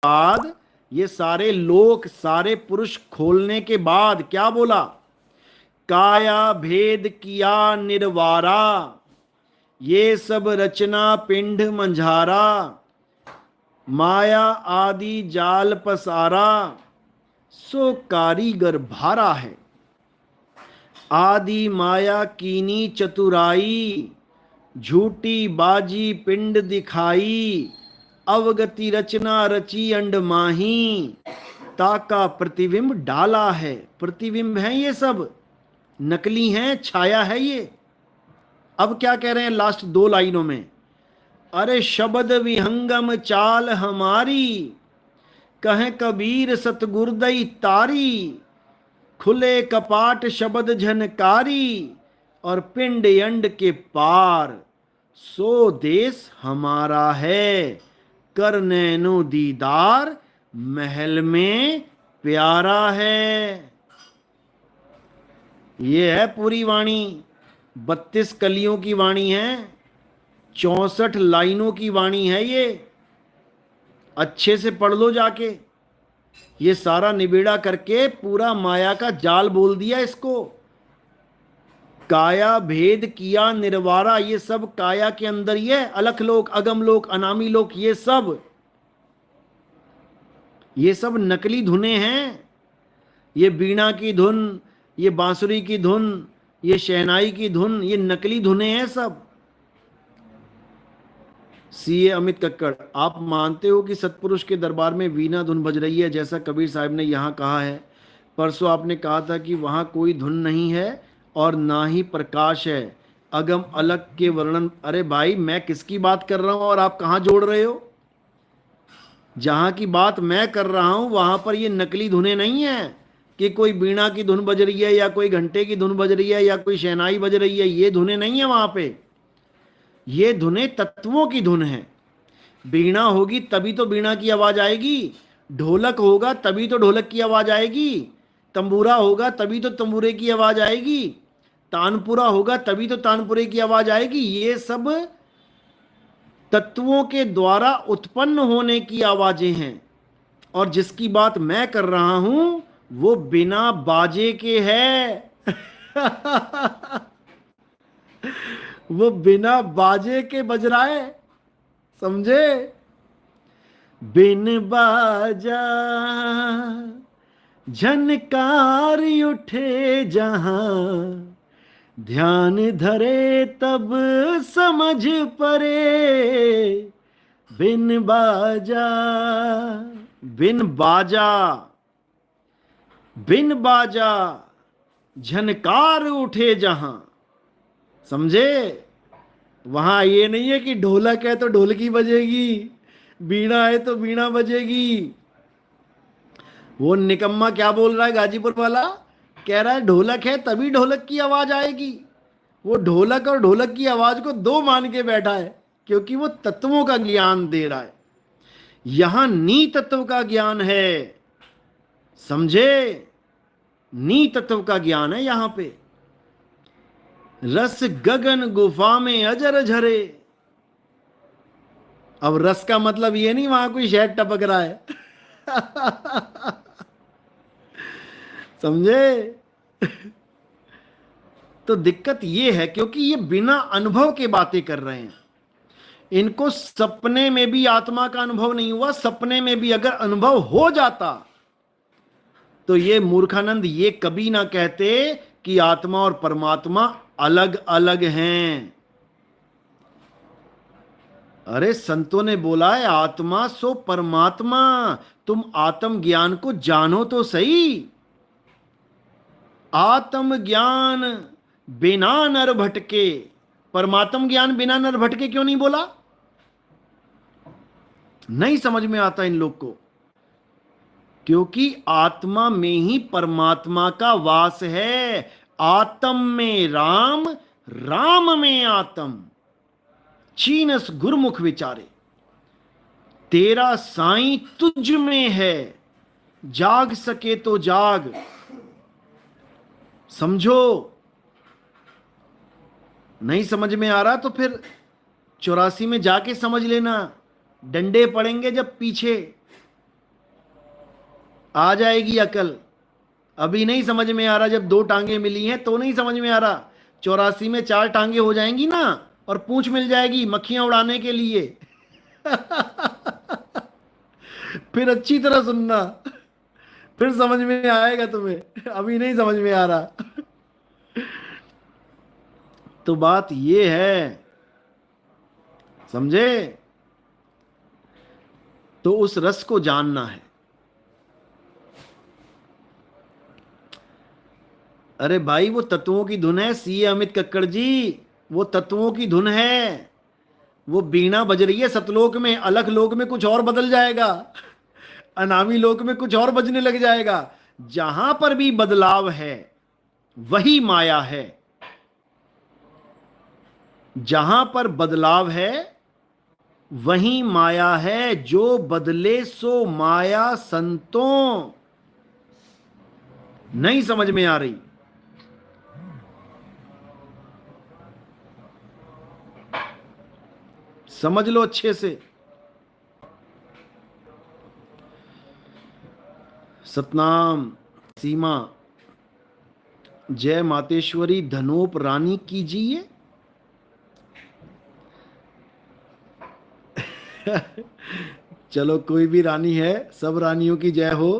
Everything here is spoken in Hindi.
बाद, ये सारे लोक सारे पुरुष खोलने के बाद क्या बोला? काया भेद किया निर्वारा, ये सब रचना पिंड मंझारा, माया आदि जाल पसारा, सो कारीगर भारा है। आदि माया कीनी चतुराई, झूठी बाजी पिंड दिखाई, अवगति रचना रची अंड माही, ताका प्रतिबिंब डाला है। प्रतिबिंब है ये सब, नकली हैं, छाया है ये। अब क्या कह रहे हैं लास्ट दो लाइनों में? अरे शब्द विहंगम चाल हमारी, कहें कबीर सतगुरदई तारी, खुले कपाट शब्द झनकारी, और पिंड अंड के पार, सो देश हमारा है, कर नैनो दीदार महल में प्यारा है। ये है पूरी वाणी, 32 कलियों की वाणी है, 64 लाइनों की वाणी है ये। अच्छे से पढ़ लो जाके। ये सारा निबेड़ा करके पूरा माया का जाल बोल दिया इसको। काया भेद किया निर्वारा, ये सब काया के अंदर ही है। अलख लोक, अगम लोक, अनामी लोक, ये सब नकली धुनें हैं। ये बीणा की धुन, ये बांसुरी की धुन, ये शहनाई की धुन, ये नकली धुनें हैं सब। सीए अमित कक्कड़, आप मानते हो कि सतपुरुष के दरबार में वीणा धुन बज रही है, जैसा कबीर साहब ने यहाँ कहा है? परसों आपने कहा था कि वहाँ कोई धुन नहीं है और ना ही प्रकाश है, अगम अलग के वर्णन। अरे भाई, मैं किसकी बात कर रहा हूँ और आप कहाँ जोड़ रहे हो? जहाँ की बात मैं कर रहा हूँ वहाँ पर ये नकली धुनें नहीं है कि कोई बीणा की धुन बज रही है या कोई घंटे की धुन बज रही है या कोई शहनाई बज रही है। ये धुनें नहीं है वहाँ पे। ये धुनें तत्वों की धुन है। बीणा होगी तभी तो बीणा की आवाज आएगी, ढोलक होगा तभी तो ढोलक की आवाज आएगी, तंबूरा होगा तभी तो तंबूरे की आवाज आएगी, तानपुरा होगा तभी तो तानपुरे की आवाज आएगी। ये सब तत्वों के द्वारा उत्पन्न होने की आवाजें हैं। और जिसकी बात मैं कर रहा हूं वो बिना बाजे के है। वो बिना बाजे के बज रहा है, समझे? बिन बाजा झनकार उठे जहां, ध्यान धरे तब समझ परे। बिन बाजा, बिन बाजा, बिन बाजा झनकार उठे जहां, समझे? वहां ये नहीं है कि ढोलक है तो ढोलकी बजेगी, बीणा है तो बीणा बजेगी। वो निकम्मा क्या बोल रहा है गाजीपुर वाला? कह रहा है ढोलक है तभी ढोलक की आवाज आएगी। वो ढोलक और ढोलक की आवाज को दो मान के बैठा है क्योंकि वो तत्वों का ज्ञान दे रहा है। यहां नी तत्व का ज्ञान है, समझे? नी तत्व का ज्ञान है यहां पे। रस गगन गुफा में अजर झरे। अब रस का मतलब ये नहीं वहां कोई शहद टपक रहा है। समझे? तो दिक्कत ये है क्योंकि ये बिना अनुभव के बातें कर रहे हैं। इनको सपने में भी आत्मा का अनुभव नहीं हुआ। सपने में भी अगर अनुभव हो जाता तो ये मूर्खानंद ये कभी ना कहते कि आत्मा और परमात्मा अलग अलग हैं। अरे संतों ने बोला है आत्मा सो परमात्मा। तुम आत्म ज्ञान को जानो तो सही। आत्म ज्ञान बिना नर भटके, परमात्म ज्ञान बिना नर भटके क्यों नहीं बोला? नहीं समझ में आता इन लोग को, क्योंकि आत्मा में ही परमात्मा का वास है। आत्म में राम, राम में आत्म, चीनस गुरमुख विचारे। तेरा साईं तुझ में है, जाग सके तो जाग। समझो? नहीं समझ में आ रहा तो फिर 84 में जाके समझ लेना। डंडे पड़ेंगे जब पीछे। आ जाएगी अकल। अभी नहीं समझ में आ रहा, जब दो टांगे मिली हैं तो नहीं समझ में आ रहा। 84 में 4 टांगे हो जाएंगी ना, और पूंछ मिल जाएगी मक्खियां उड़ाने के लिए। फिर अच्छी तरह सुनना, फिर समझ में आएगा तुम्हें, अभी नहीं समझ में आ रहा। तो बात ये है, समझे? तो उस रस को जानना है। अरे भाई वो तत्वों की धुन है, सीए अमित कक्कड़ जी। वो तत्वों की धुन है। वो बीणा बज रही है सतलोक में, अलख लोक में कुछ और बदल जाएगा, अनामी लोक में कुछ और बजने लग जाएगा। जहां पर भी बदलाव है वही माया है। जहां पर बदलाव है वही माया है। जो बदले सो माया संतों। नहीं समझ में आ रही? समझ लो अच्छे से। सतनाम। सीमा। जय मातेश्वरी धनोप रानी कीजिए। चलो कोई भी रानी है, सब रानियों की जय हो।